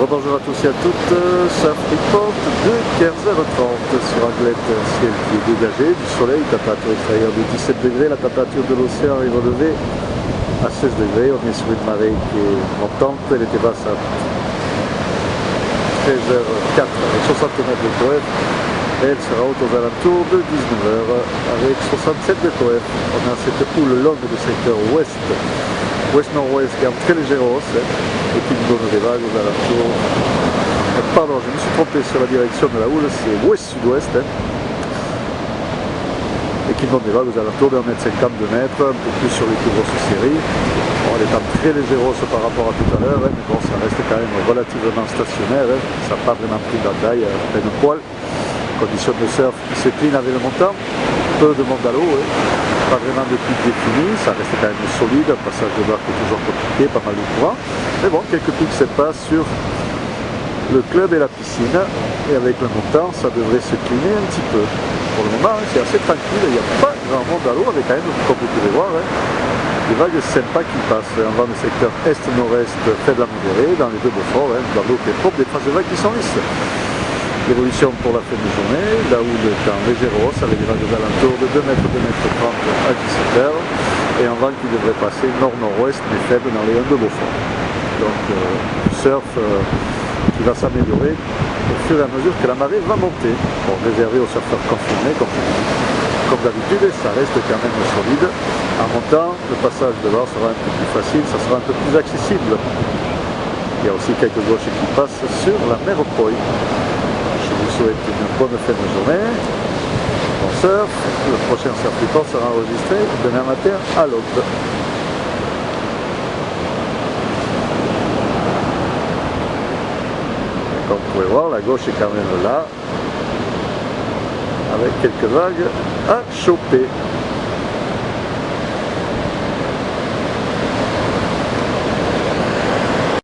Bonjour à tous et à toutes, Surf Report de 15h30 sur Anglette, un ciel qui est dégagé, du soleil, température extérieure de 17 degrés, la température de l'océan est relevée à 16 degrés, on est sur une marée qui est montante, elle était basse à 13h04 avec 60 mètres de TOF, elle sera haute aux alentours de 19h avec 67 de TOF. On a cette houle longue du secteur ouest-nord-ouest qui est en très légère hausse et qui nous donne des vagues aux alentours. Pardon, je me suis trompé sur la direction de la houle, c'est ouest-sud-ouest et qui nous donne des vagues aux alentours de 1,50 m, 2 mètres, un peu plus sur les plus grosses séries. Bon, elle est en très légère hausse par rapport à tout à l'heure, mais bon, ça reste quand même relativement stationnaire, ça n'a pas vraiment pris de la taille à pleine poil. Conditions de surf qui s'éclinent avec le montant, peu de monde à l'eau, pas vraiment de pics définis, ça reste quand même solide, un passage de barque est toujours compliqué, pas mal de courant, mais bon, quelques pics se passent sur le club et la piscine, et avec le montant, ça devrait se cliner un petit peu. Pour le moment, c'est assez tranquille, il n'y a pas grand monde à l'eau, avec quand même, comme vous pouvez voir, des vagues sympas qui passent, en vent de secteur est-nord-est, faible à modéré, dans les deux Beauforts, dans l'eau qui est propre, des traces de vagues qui sont lisses. L'évolution pour la fin de journée, la houle est en légère hausse avec des vagues aux alentours de 2 mètres, 2 mètres 30 à 17h et un vent qui devrait passer nord-nord-ouest mais faible dans les 1 de Beaufort. Donc surf qui va s'améliorer au fur et à mesure que la marée va monter. Bon, réservé aux surfeurs confirmés comme d'habitude, ça reste quand même solide. En montant, le passage de l'or sera un peu plus facile, ça sera un peu plus accessible. Il y a aussi quelques gauches qui passent sur la mer Poi. Je vous souhaite une bonne fin de journée, bon surf, le prochain Surf Report sera enregistré demain matin à l'aube. Comme vous pouvez voir, la gauche est quand même là, avec quelques vagues à choper.